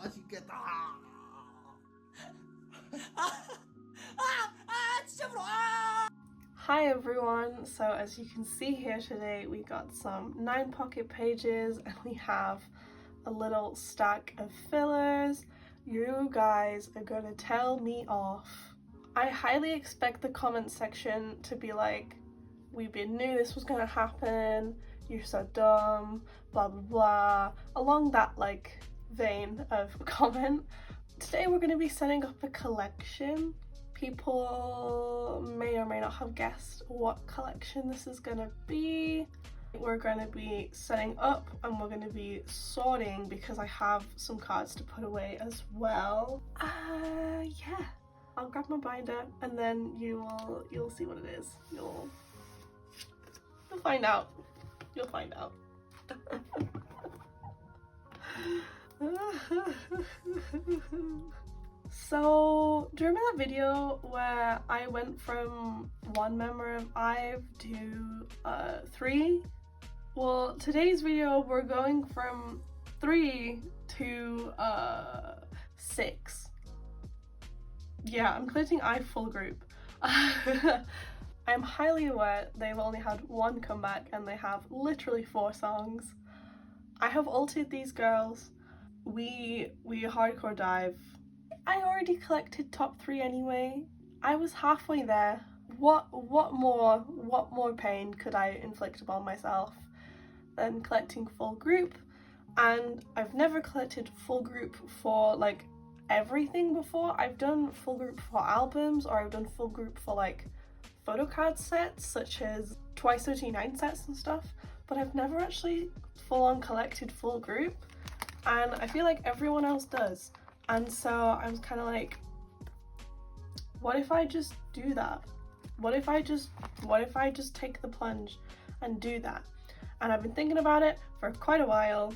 맛있겠다. Hi everyone, so as you can see here today we got some 9 pocket pages and we have a little stack of fillers. You guys are gonna tell me off. I highly expect the comment section to be like, we knew this was gonna happen, you're so dumb, blah blah blah, along that like vein of comment. Today we're gonna be setting up a collection. People may or may not have guessed what collection this is gonna be. We're gonna be setting up and we're gonna be sorting because I have some cards to put away as well. Yeah, I'll grab my binder and then you'll see what it is. You'll find out. You'll find out. So, do you remember that video where I went from 1 member of IVE to 3? Well, today's video we're going from 3 to 6. Yeah, I'm collecting IVE full group. I'm highly aware they've only had 1 comeback and they have literally 4 songs. I have ulted these girls. We hardcore dive. I already collected top 3 anyway. I was halfway there. What more pain could I inflict upon myself than collecting full group? And I've never collected full group for like everything before. I've done full group for albums, or I've done full group for like photocard sets such as twice OT9 sets and stuff, but I've never actually full on collected full group, and I feel like everyone else does. And so I was kind of like, what if I just do that? What if I just take the plunge and do that? And I've been thinking about it for quite a while,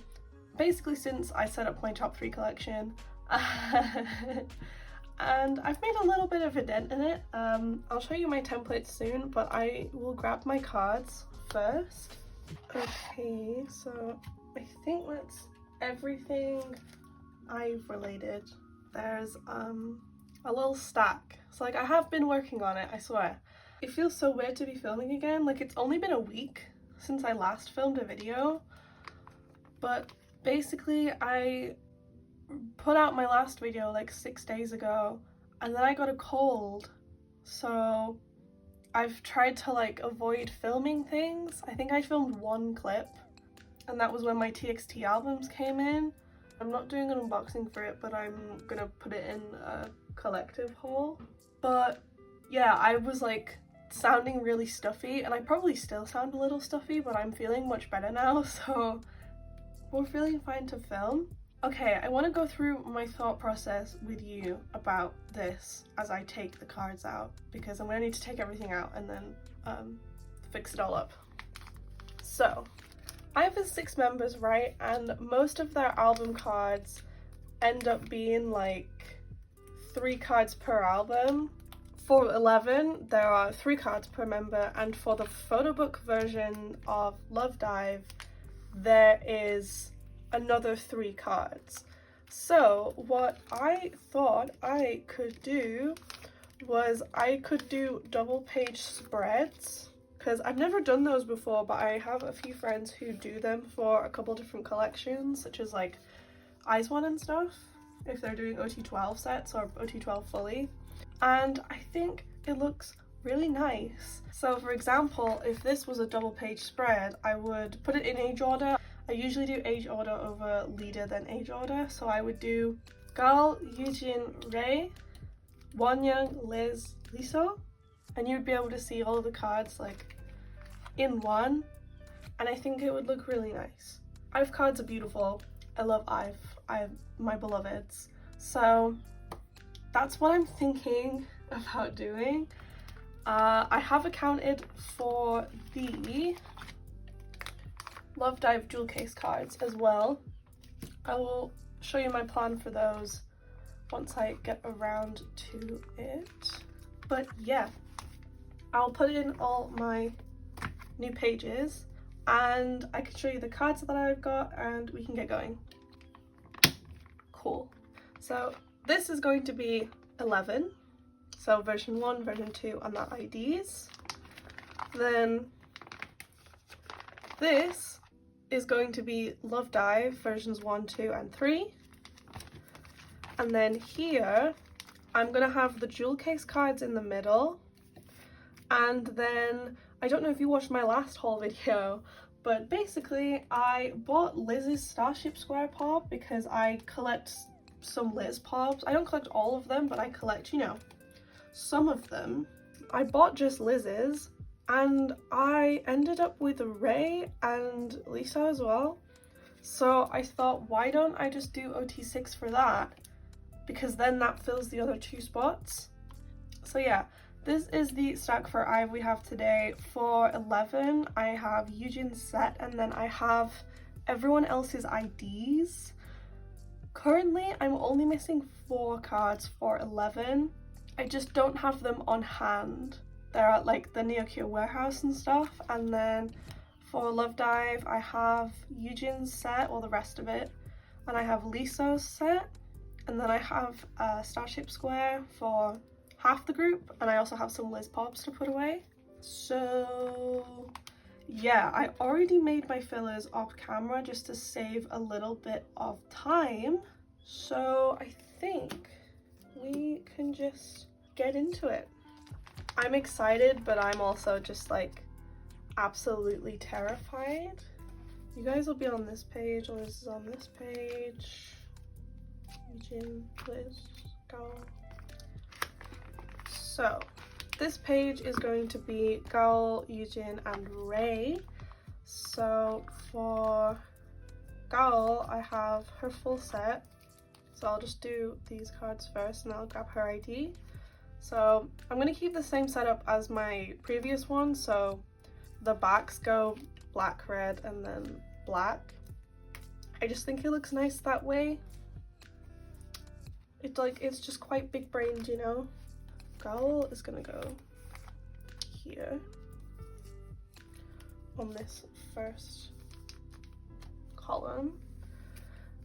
basically since I set up my top 3 collection. And I've made a little bit of a dent in it. I'll show you my template soon, but I will grab my cards first. Okay, so I think that's everything IVE related. There's a little stack. So like I have been working on it, I swear. It feels so weird to be filming again. Like it's only been a week since I last filmed a video, but basically I put out my last video like 6 days ago and then I got a cold, so I've tried to like avoid filming things. I think I filmed 1 clip and that was when my TXT albums came in. I'm not doing an unboxing for it, but I'm gonna put it in a collective haul. But yeah, I was like sounding really stuffy and I probably still sound a little stuffy, but I'm feeling much better now, so we're feeling fine to film. Okay, I want to go through my thought process with you about this as I take the cards out, because I'm going to need to take everything out and then fix it all up. So, I have 6 members, right? And most of their album cards end up being like 3 cards per album. For 11, there are 3 cards per member, and for the photo book version of Love Dive, there is another 3 cards. So what I thought I could do was I could do double page spreads, because I've never done those before, but I have a few friends who do them for a couple different collections, such as like IZ*ONE and stuff, if they're doing OT12 sets or OT12 fully, and I think it looks really nice. So for example, if this was a double page spread, I would put it in age order. I usually do age order over leader then age order, so I would do Gal, Eugene, Ray, Wonyoung, Liz, Liso, and you'd be able to see all of the cards like in one, and I think it would look really nice. IVE cards are beautiful. I love IVE, my beloveds. So that's what I'm thinking about doing. I have accounted for the Love Dive jewel case cards as well. I will show you my plan for those once I get around to it. But yeah, I'll put in all my new pages and I can show you the cards that I've got and we can get going. Cool. So this is going to be 11. So version 1, version 2 on the IDs. Then this is going to be Love Dive versions 1, 2 and 3. And then here I'm going to have the jewel case cards in the middle. And then I don't know if you watched my last haul video, but basically I bought Liz's Starship Square pop because I collect some Liz pops. I don't collect all of them, but I collect, you know, some of them. I bought just Liz's and I ended up with Ray and Lisa as well. So I thought, why don't I just do OT6 for that? Because then that fills the other 2 spots. So yeah, this is the stack for IVE we have today. For 11, I have Eugene's set and then I have everyone else's IDs. Currently, I'm only missing 4 cards for 11. I just don't have them on hand. They're at like the Neocure warehouse and stuff. And then for Love Dive, I have Eugene's set, or the rest of it. And I have Lisa's set. And then I have Starship Square for half the group. And I also have some Liz pops to put away. So yeah, I already made my fillers off camera just to save a little bit of time. So I think we can just get into it. I'm excited, but I'm also just like absolutely terrified. You guys will be on this page, Liz is on this page. Eugene, Liz, go. So this page is going to be Gaul, Eugene and Ray. So for Gaul, I have her full set. So I'll just do these cards first and I'll grab her ID. So I'm going to keep the same setup as my previous one. So the backs go black, red and then black. I just think it looks nice that way. It's just quite big brained, you know. Gaul is going to go here on this first column.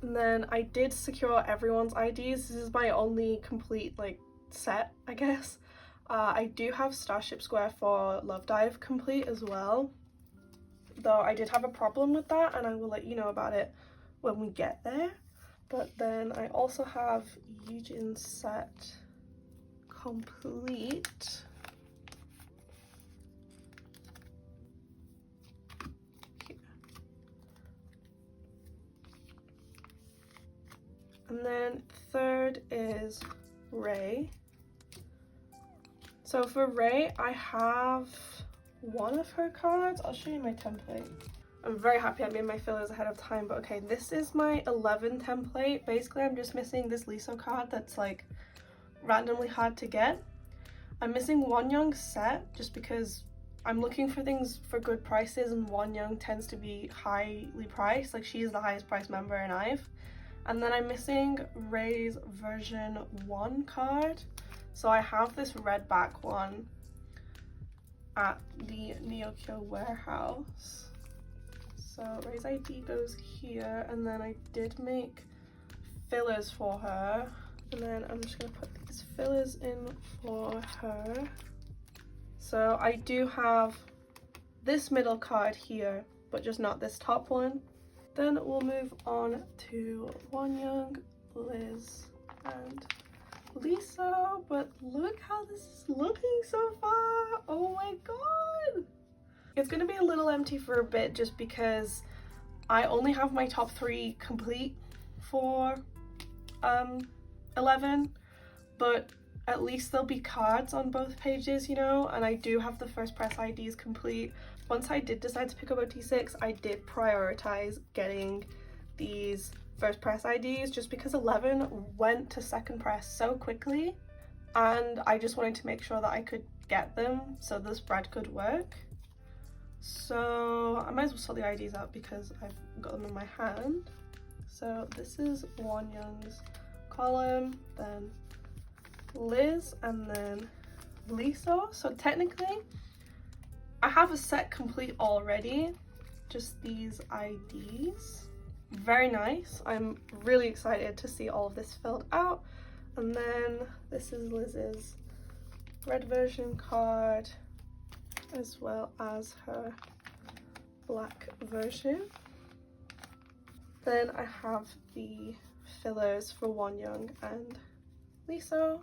And then I did secure everyone's IDs. This is my only complete like set, I guess. I do have Starship Square for Love Dive complete as well, though I did have a problem with that and I will let you know about it when we get there. But then I also have Eugene's set complete. And then third is Ray. So for Ray, I have one of her cards. I'll show you my template. I'm very happy I made my fillers ahead of time, but okay, this is my 11 template. Basically, I'm just missing this Lisa card that's like randomly hard to get. I'm missing Won Young's set just because I'm looking for things for good prices and Won Young tends to be highly priced. Like she's the highest priced member in IVE. And then I'm missing Ray's version 1 card. So I have this red back one at the Neocure warehouse. So Ray's ID goes here, and then I did make fillers for her. And then I'm just gonna put these fillers in for her. So I do have this middle card here, but just not this top one. Then we'll move on to Won Young, Liz, and Lisa. But look how this is looking so far. Oh my god. It's gonna be a little empty for a bit just because I only have my top 3 complete for 11, but at least there'll be cards on both pages, you know, and I do have the first press IDs complete. Once I did decide to pick up OT6, I did prioritize getting these first press IDs just because 11 went to second press so quickly and I just wanted to make sure that I could get them so the spread could work. So I might as well sort the IDs out because I've got them in my hand. So this is Won Young's column, then Liz, and then Lisa. So technically I have a set complete already, just these IDs. very nice. I'm really excited to see all of this filled out. And then this is Liz's red version card, as well as her black version. Then I have the fillers for Wonyoung and Lisa.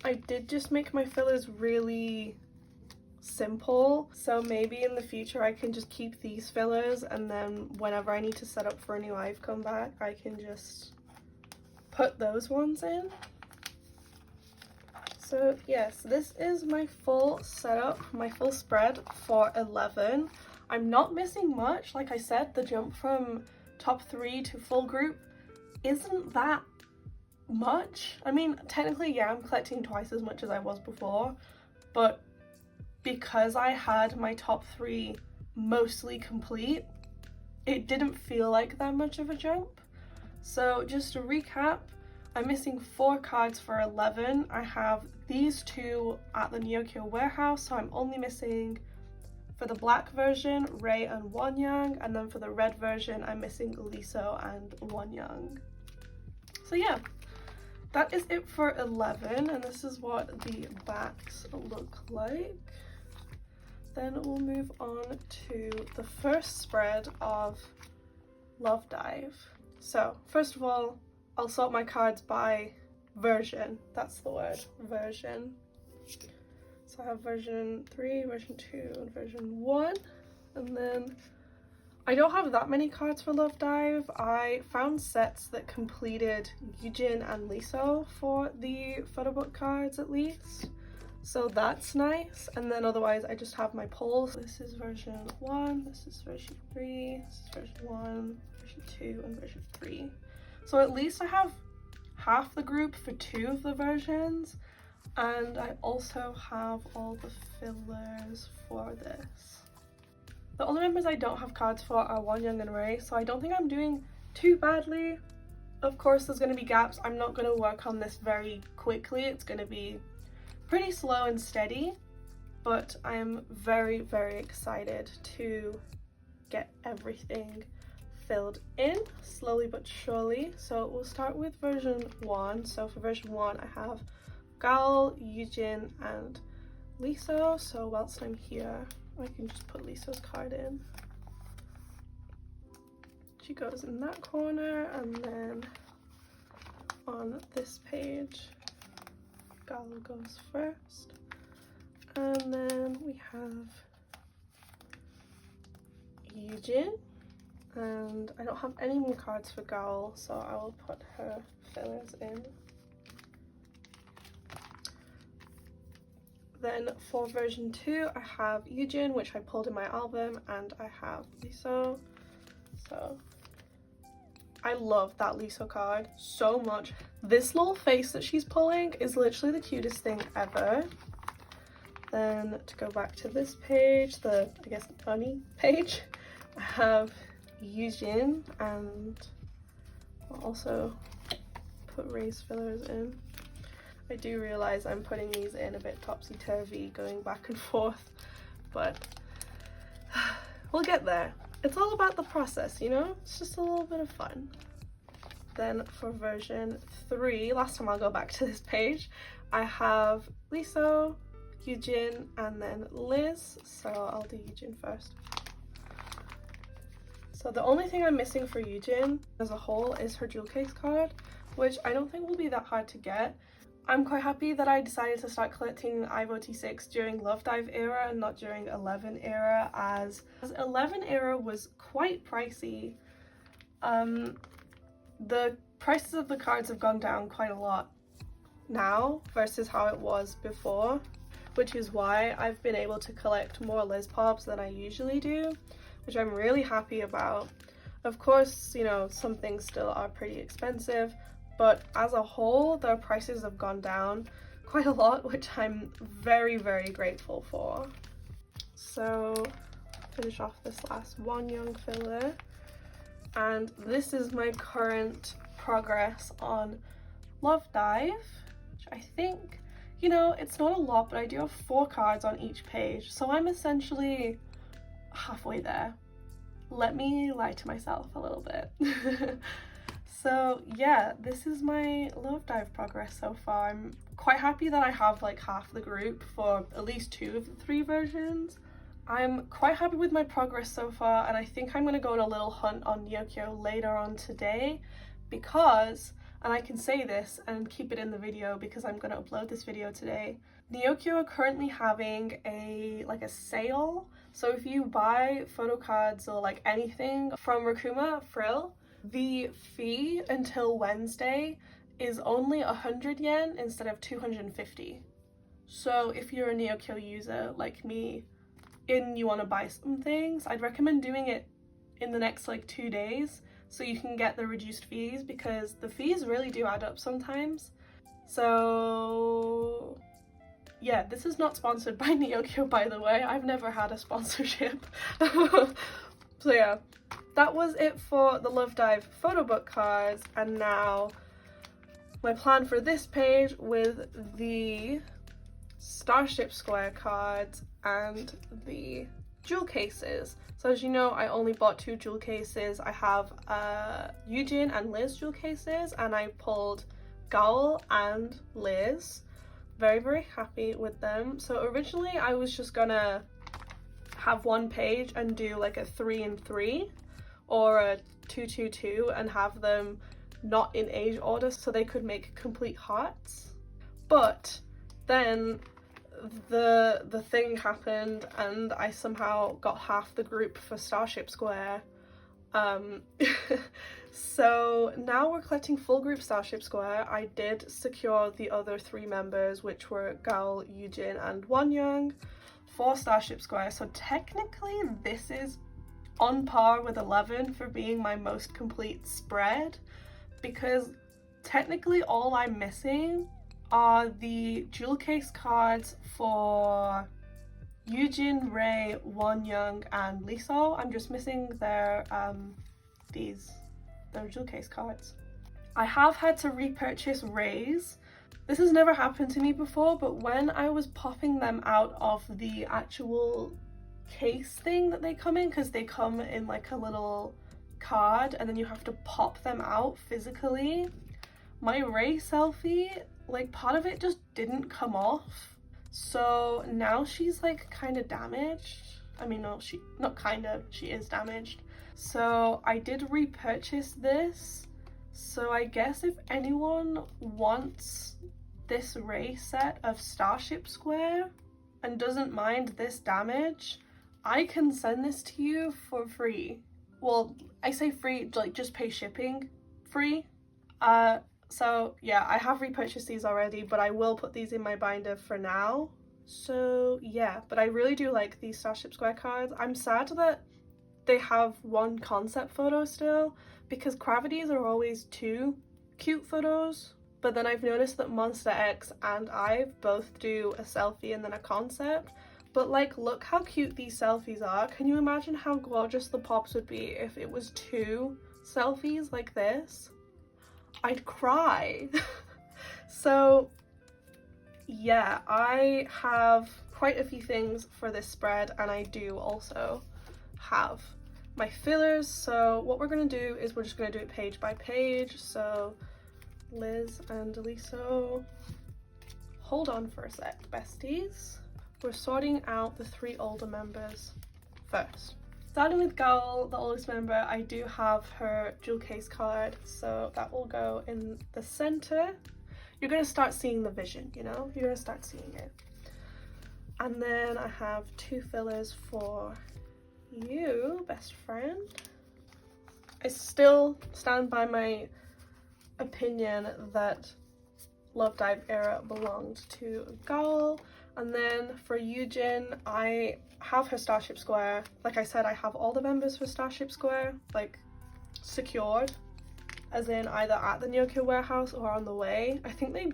I did just make my fillers really simple, so maybe in the future I can just keep these fillers, and then whenever I need to set up for a new IVE comeback, I can just put those ones in. So yes, this is my full setup, my full spread for 11. I'm not missing much. Like I said, the jump from top 3 to full group isn't that much. I mean, technically, yeah, I'm collecting twice as much as I was before, but because I had my top 3 mostly complete, it didn't feel like that much of a jump. So just to recap, I'm missing 4 cards for 11. I have these 2 at the Neokyo warehouse, so I'm only missing, for the black version, Ray and Wonyoung, and then for the red version, I'm missing Liso and Wonyoung. So yeah, that is it for 11, and this is what the backs look like. Then we'll move on to the first spread of Love Dive. So first of all, I'll sort my cards by version. That's the word, version. So I have version 3, version 2, and version 1. And then I don't have that many cards for Love Dive. I found sets that completed Yujin and Liso for the photo book cards at least. So that's nice. And then otherwise I just have my polls. This is version 1, this is version 3, this is version 1, version 2, and version 3. So at least I have half the group for 2 of the versions. And I also have all the fillers for this. The only members I don't have cards for are Wonyoung and Ray, so I don't think I'm doing too badly. Of course, there's going to be gaps. I'm not going to work on this very quickly. It's going to be pretty slow and steady, but I am very, very excited to get everything filled in slowly but surely. So we'll start with version 1. So for version 1, I have Gal, Yujin, and Liso. So whilst I'm here, I can just put Liso's card in. She goes in that corner, and then on this page, Gal goes first. And then we have Yujin, and I don't have any more cards for Gal, so I will put her fillers in. Then for version 2, I have Yujin, which I pulled in my album, and I have Liso. So I love that Liso card so much. This little face that she's pulling is literally the cutest thing ever. Then to go back to this page, the, I guess, bunny page, I have Yujin, and I'll also put Ray's fillers in. I do realise I'm putting these in a bit topsy-turvy, going back and forth, but we'll get there. It's all about the process, you know? It's just a little bit of fun. Then for version 3, last time I'll go back to this page, I have Liso, Yujin, and then Liz, so I'll do Yujin first. So the only thing I'm missing for Yujin as a whole is her jewel case card, which I don't think will be that hard to get. I'm quite happy that I decided to start collecting IVE OT6 during Love Dive era and not during 11 era, as 11 era was quite pricey. The prices of the cards have gone down quite a lot now versus how it was before, which is why I've been able to collect more Liz Pops than I usually do, which I'm really happy about. Of course, you know, some things still are pretty expensive, but as a whole, their prices have gone down quite a lot, which I'm very, very grateful for. So, finish off this last Wonyoung filler. And this is my current progress on Love Dive, which I think, you know, it's not a lot, but I do have 4 cards on each page. So I'm essentially halfway there. let me lie to myself a little bit. So yeah, this is my Love Dive progress so far. I'm quite happy that I have like half the group for at least 2 of the 3 versions. I'm quite happy with my progress so far, and I think I'm going to go on a little hunt on Nyokyo later on today because, and I can say this and keep it in the video because I'm going to upload this video today, Nyokyo are currently having a sale. So if you buy photo cards or like anything from Rakuma Frill, the fee until Wednesday is only 100 yen instead of 250. So if you're a Nyokyo user like me and you want to buy some things, I'd recommend doing it in the next like 2 days so you can get the reduced fees, because the fees really do add up sometimes. So yeah, this is not sponsored by Nyokyo, by the way. I've never had a sponsorship. So yeah, that was it for the Love Dive photo book cards, and now my plan for this page with the Starship Square cards and the jewel cases. So as you know, I only bought 2 jewel cases. I have Yujin and Liz jewel cases, and I pulled Gaul and Liz. Very, very happy with them. So originally I was just gonna have one page and do like a 3 and 3 or a 2, 2, 2 and have them not in age order so they could make complete hearts. But then the thing happened and I somehow got half the group for Starship Square. So now we're collecting full group Starship Square. I did secure the other 3 members, which were Gal, Yujin and Wonyoung, for Starship Square. So technically this is on par with 11 for being my most complete spread, because technically all I'm missing are the jewel case cards for Yujin, Rei, Wonyoung and Liso. I'm just missing their jewel case cards. I have had to repurchase Rei's. This has never happened to me before, but when I was popping them out of the actual case thing that they come in, because they come in like a little card and then you have to pop them out physically, my Rei selfie, like part of it just didn't come off. So now she's like kind of damaged. I mean, no, not kind of, she is damaged. So I did repurchase this. So I guess if anyone wants this Rei set of Starship Square and doesn't mind this damage, I can send this to you for free. Well, I say free, like just pay shipping free. So yeah, I have repurchased these already, but I will put these in my binder for now. So yeah, but I really do like these Starship Square cards. I'm sad that they have 1 concept photo still, because Gravities are always 2 cute photos, but then I've noticed that Monster X and IVE both do a selfie and then a concept. But like, look how cute these selfies are. Can you imagine how gorgeous the pops would be if it was 2 selfies like this? I'd cry. So yeah, I have quite a few things for this spread, and I do also have my fillers. So what we're going to do is we're just going to do it page by page. So Liz and Liso, hold on for a sec, besties. We're sorting out the 3 older members first. Starting with Gaul, the oldest member, I do have her jewel case card, so that will go in the center. You're going to start seeing the vision, you know? You're going to start seeing it. And then I have 2 fillers for you, best friend. I still stand by my opinion that Love Dive era belonged to Gaul. And then for Yujin, I have her Starship Square. Like I said, I have all the members for Starship Square, like, secured. As in either at the Nyokyo warehouse or on the way. I think they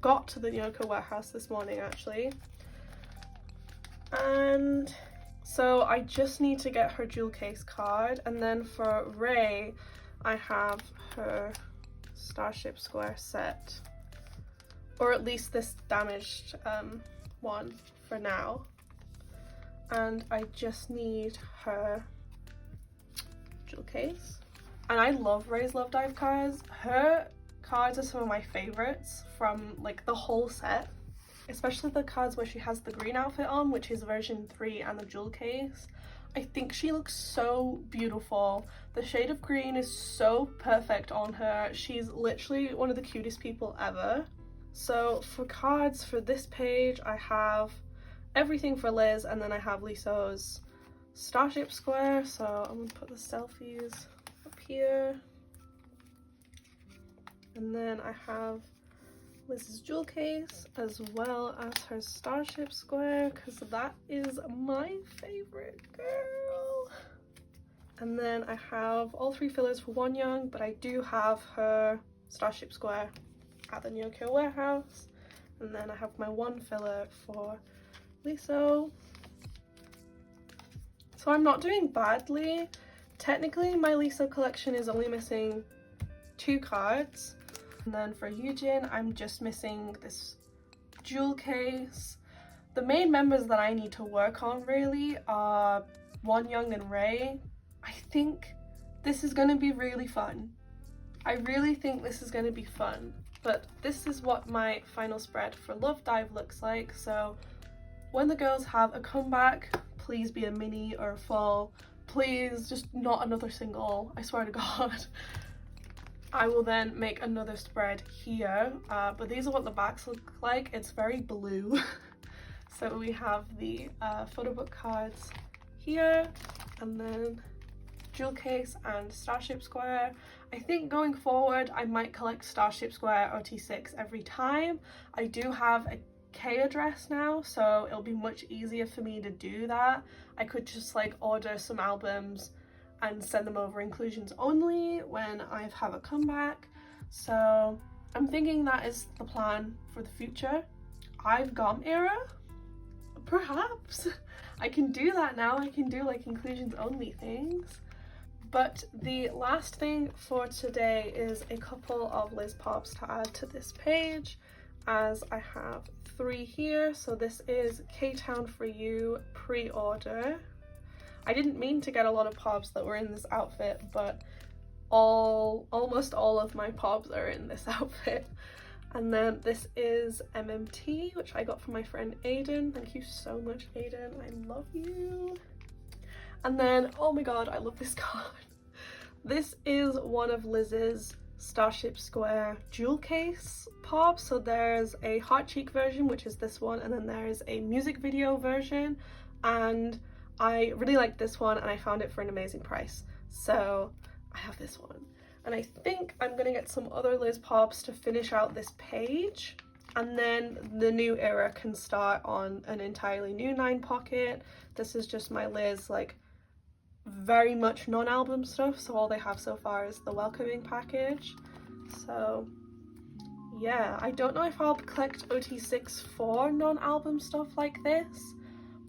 got to the Nyokyo warehouse this morning, actually. And so I just need to get her jewel case card. And then for Rei, I have her Starship Square set. Or at least this damaged one for now. And I just need her jewel case. And I love Ray's Love Dive cards. Her cards are some of my favorites from like the whole set, especially the cards where she has the green outfit on, which is version 3, and the jewel case. I think she looks so beautiful. The shade of green is so perfect on her. She's literally one of the cutest people ever. So for cards for this page, I have everything for Liz, and then I have Liso's Starship Square. So I'm gonna put the selfies up here. And then I have Liz's jewel case as well as her Starship Square, because that is my favorite girl. And then I have all 3 fillers for Wonyoung, but I do have her Starship Square at the Nyokyo warehouse. And then I have my 1 filler for Liso. So I'm not doing badly. Technically my Liso collection is only missing 2 cards. And then for Yujin, I'm just missing this jewel case. The main members that I need to work on really are Wonyoung and Ray. I think this is going to be really fun. I really think this is going to be fun. But this is what my final spread for Love Dive looks like. So when the girls have a comeback, please be a mini or a full. Please, just not another single, I swear to God. I will then make another spread here, but these are what the backs look like. It's very blue. So we have the photo book cards here, and then jewel case and Starship Square. I think going forward I might collect Starship Square OT6 every time. I do have a K address now, so it'll be much easier for me to do that. I could just like order some albums and send them over inclusions only when I have a comeback. So I'm thinking that is the plan for the future. IVE GOM era? Perhaps. I can do that now. I can do like inclusions only things. But the last thing for today is a couple of Liz Pops to add to this page, as I have 3 here. So this is K-Town for You pre-order. I didn't mean to get a lot of pops that were in this outfit, but almost all of my pops are in this outfit. And then this is MMT, which I got from my friend Aiden. Thank you so much, Aiden. I love you. And then, oh my god, I love this card. This is one of Liz's Starship Square jewel case pops. So there's a heart cheek version, which is this one, and then there's a music video version. And I really liked this one, and I found it for an amazing price. So I have this one. And I think I'm gonna get some other Liz Pops to finish out this page. And then the new era can start on an entirely new 9 pocket. This is just my Liz, like, very much non-album stuff. So all they have so far is the welcoming package. So yeah, I don't know if I'll collect OT6 for non-album stuff like this,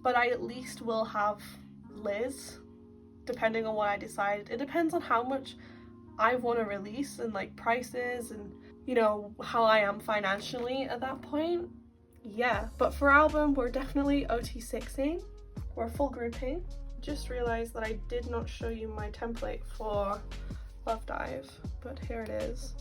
but I at least will have Liz, depending on what I decide. It depends on how much I want to release and like prices and, you know, how I am financially at that point. Yeah, but for album, we're definitely OT6ing. We're full grouping. Just realized that I did not show you my template for Love Dive, but here it is.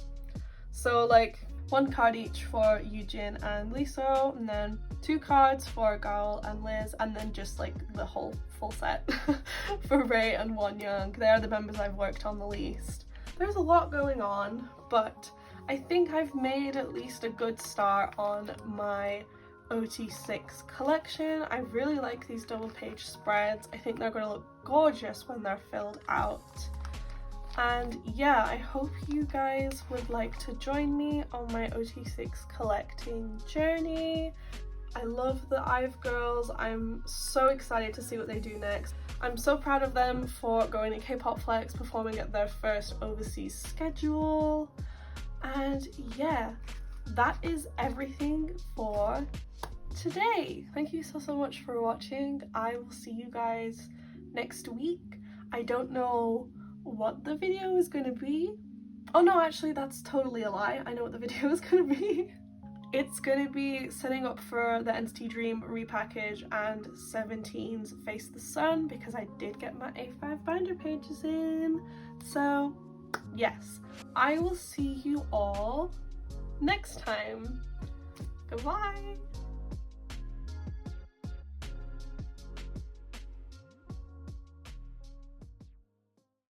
So like 1 card each for Yujin and Liso, and then 2 cards for Gaul and Liz, and then just like the whole full set for Ray and Wonyoung. They're the members I've worked on the least. There's a lot going on, but I think I've made at least a good start on my OT6 collection. I really like these double page spreads. I think they're going to look gorgeous when they're filled out. And yeah, I hope you guys would like to join me on my OT6 collecting journey. I love the IVE girls. I'm so excited to see what they do next. I'm so proud of them for going to K-Pop Flex, performing at their first overseas schedule. And yeah, that is everything for today. Thank you so much for watching. I will see you guys next week. I don't know what the video is going to be. Oh no, actually that's totally a lie. I know what the video is going to be. it's gonna be setting up for the NCT Dream repackage and 17's Face the Sun, because I did get my A5 binder pages in. So yes, I will see you all next time. Goodbye.